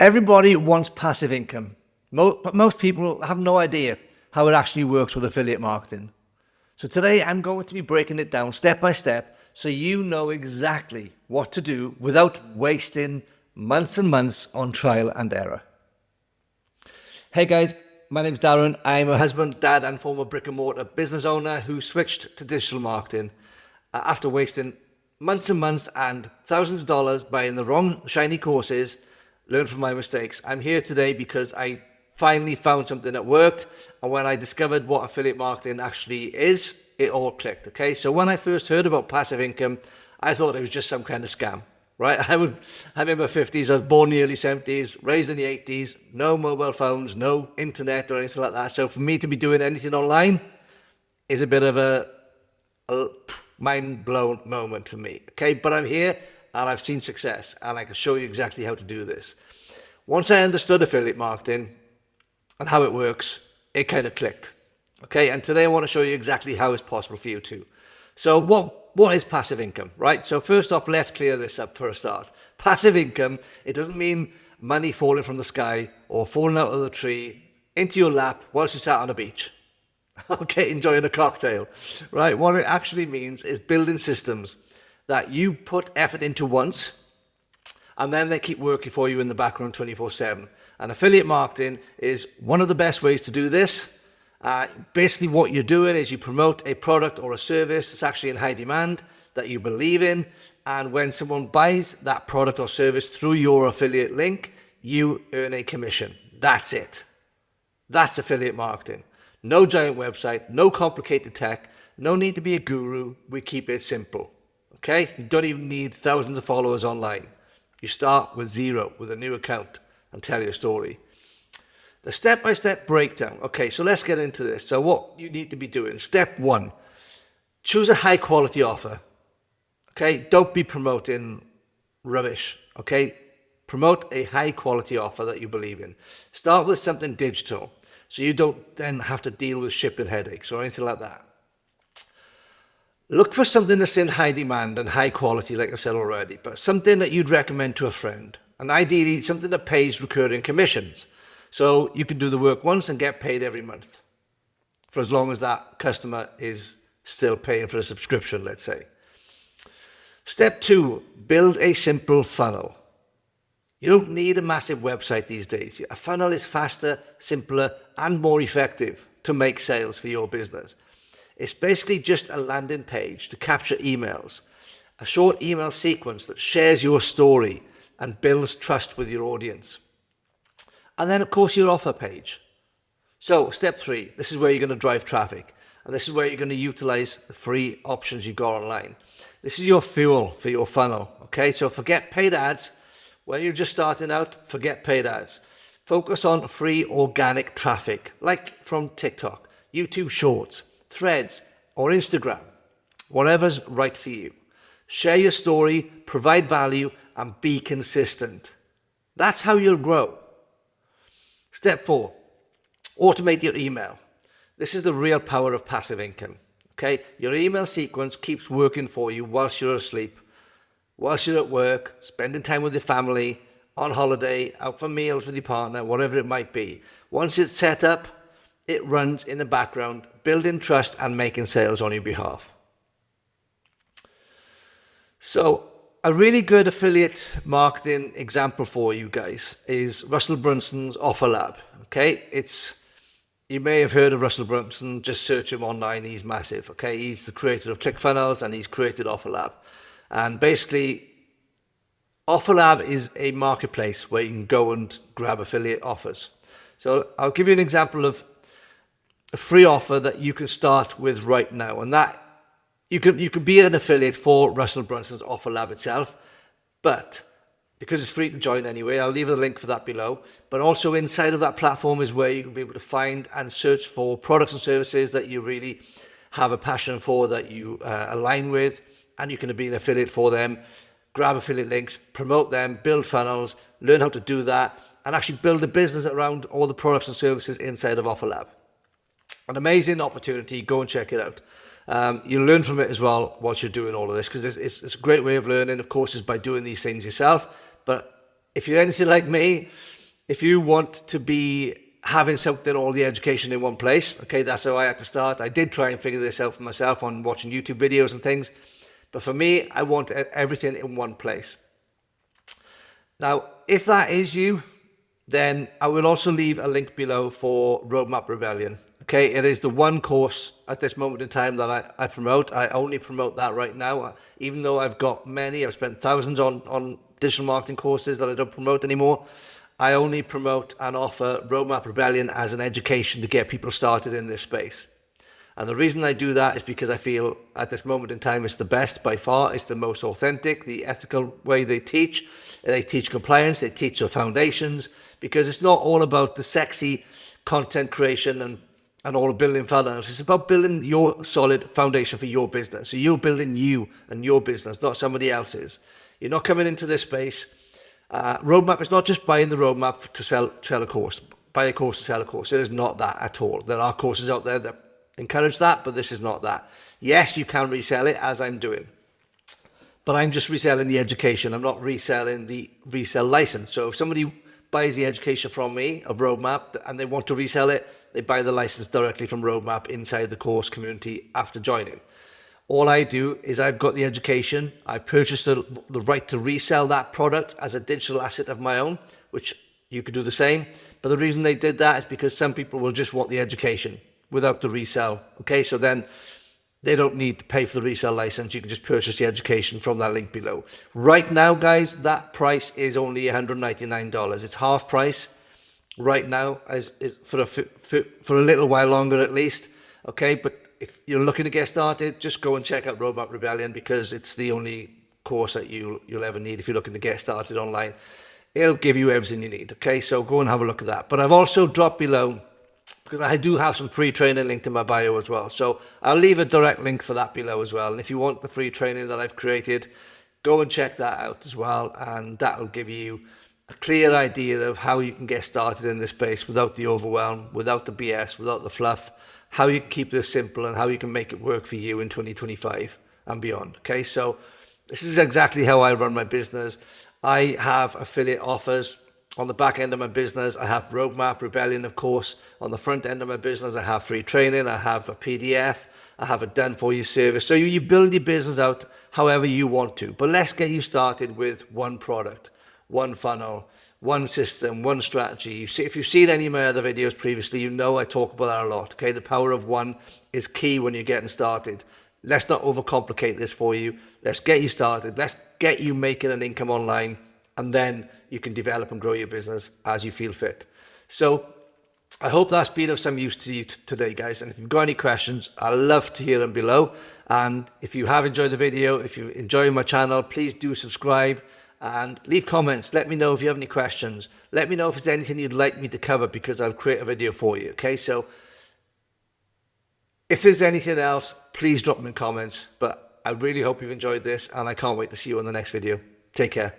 Everybody wants passive income, but most people have no idea how it actually works with affiliate marketing. So today I'm going to be breaking it down step by step so you know exactly what to do without wasting months and months on trial and error. Hey guys, my name's Darren. I'm a husband, dad, and former brick and mortar business owner who switched to digital marketing after wasting months and months and thousands of dollars buying the wrong shiny courses. Learn from my mistakes. I'm here today because I finally found something that worked, and when I discovered what affiliate marketing actually is, it all clicked. Okay, so when I first heard about passive income, I thought it was just some kind of scam, right? I'm in my 50s, I was born in the early 70s, raised in the 80s, no mobile phones, no internet or anything like that. So for me to be doing anything online is a bit of a mind blown moment for me. Okay, but I'm here and I've seen success, and I can show you exactly how to do this. Once I understood affiliate marketing and how it works, it kind of clicked. Okay, and today I want to show you exactly how it's possible for you too. So what is passive income, right? So first off, let's clear this up for a start. Passive income, it doesn't mean money falling from the sky or falling out of the tree into your lap whilst you sat on a beach. Okay, enjoying a cocktail, right? What it actually means is building systems that you put effort into once, and then they keep working for you in the background 24/7. And affiliate marketing is one of the best ways to do this. Basically, what you're doing is you promote a product or a service that's actually in high demand that you believe in, and when someone buys that product or service through your affiliate link, you earn a commission. That's it. That's affiliate marketing. No giant website, no complicated tech, no need to be a guru. We keep it simple. Okay? You don't even need thousands of followers online. You start with zero, with a new account, and tell your story. The step-by-step breakdown. Okay, so let's get into this. So what you need to be doing. Step one, choose a high quality offer. Okay, don't be promoting rubbish. Okay, promote a high quality offer that you believe in. Start with something digital, so you don't then have to deal with shipping headaches or anything like that. Look for something that's in high demand and high quality, like I said already, but something that you'd recommend to a friend. And ideally, something that pays recurring commissions. So you can do the work once and get paid every month, for as long as that customer is still paying for a subscription, let's say. Step two, build a simple funnel. You don't need a massive website these days. A funnel is faster, simpler, and more effective to make sales for your business. It's basically just a landing page to capture emails, a short email sequence that shares your story and builds trust with your audience. And then, of course, your offer page. So step three, this is where you're going to drive traffic. And this is where you're going to utilize the free options you've got online. This is your fuel for your funnel. Okay, so forget paid ads. When you're just starting out, forget paid ads. Focus on free organic traffic, like from TikTok, YouTube Shorts, Threads, or Instagram, whatever's right for you. Share your story, provide value, and be consistent. That's how you'll grow. Step four, automate your email. This is the real power of passive income. Okay, your email sequence keeps working for you whilst you're asleep, whilst you're at work, spending time with your family, on holiday, out for meals with your partner, whatever it might be. Once it's set up, it runs in the background, building trust and making sales on your behalf. So a really good affiliate marketing example for you guys is Russell Brunson's Offer Lab. Okay, you may have heard of Russell Brunson. Just search him online. He's massive. Okay, he's the creator of ClickFunnels and he's created Offer Lab. And basically, Offer Lab is a marketplace where you can go and grab affiliate offers. So I'll give you an example of a free offer that you can start with right now, and that you could be an affiliate for Russell Brunson's Offer Lab itself, but because it's free to join anyway, I'll leave a link for that below. But also inside of that platform is where you can be able to find and search for products and services that you really have a passion for, that you align with, and you can be an affiliate for them. Grab affiliate links, promote them, build funnels, learn how to do that, and actually build a business around all the products and services inside of Offer Lab. An amazing opportunity. Go and check it out. You'll learn from it as well whilst you're doing all of this, because it's a great way of learning, of course, is by doing these things yourself. But if you're anything like me, if you want to be having something, all the education in one place, okay, that's how I had to start. I did try and figure this out for myself on watching YouTube videos and things, but for me, I want everything in one place. Now, if that is you, then I will also leave a link below for Roadmap Rebellion. Okay, it is the one course at this moment in time that I promote. I only promote that right now, even though I've got many. I've spent thousands on digital marketing courses that I don't promote anymore. I only promote and offer Roadmap Rebellion as an education to get people started in this space. And the reason I do that is because I feel at this moment in time it's the best by far. It's the most authentic, the ethical way they teach. They teach compliance, they teach the foundations, because it's not all about the sexy content creation and all building funnels. It's about building your solid foundation for your business. So you're building you and your business, not somebody else's. You're not coming into this space. Roadmap is not just buying the roadmap to sell a course. Buy a course to sell a course. It is not that at all. There are courses out there that encourage that, but this is not that. Yes, you can resell it, as I'm doing, but I'm just reselling the education. I'm not reselling the resell license. So if somebody buys the education from me of Roadmap and they want to resell it, they buy the license directly from Roadmap inside the course community after joining. All I do is I've got the education. I purchased the right to resell that product as a digital asset of my own, which you could do the same. But the reason they did that is because some people will just want the education without the resell. Okay, so then they don't need to pay for the resale license. You can just purchase the education from that link below. Right now, guys, that price is only $199. It's half price right now, as for a little while longer at least. Okay, but if you're looking to get started, just go and check out Roadmap Rebellion, because it's the only course that you'll ever need if you're looking to get started online. It'll give you everything you need. Okay, so go and have a look at that. But I've also dropped below, because I do have some free training linked in my bio as well. So I'll leave a direct link for that below as well. And if you want the free training that I've created, go and check that out as well. And that will give you a clear idea of how you can get started in this space without the overwhelm, without the BS, without the fluff, how you can keep this simple and how you can make it work for you in 2025 and beyond. Okay, so this is exactly how I run my business. I have affiliate offers on the back end of my business. I have Roadmap Rebellion, of course. On the front end of my business, I have free training. I have a PDF. I have a done for you service. So you build your business out however you want to. But let's get you started with one product, one funnel, one system, one strategy. If you've seen any of my other videos previously, you know I talk about that a lot. Okay, the power of one is key when you're getting started. Let's not overcomplicate this for you. Let's get you started. Let's get you making an income online, and then you can develop and grow your business as you feel fit. So I hope that's been of some use to you today, guys. And if you've got any questions, I'd love to hear them below. And if you have enjoyed the video, if you enjoy my channel, please do subscribe and leave comments. Let me know if you have any questions. Let me know if there's anything you'd like me to cover, because I'll create a video for you. Okay, so if there's anything else, please drop them in comments. But I really hope you've enjoyed this, and I can't wait to see you on the next video. Take care.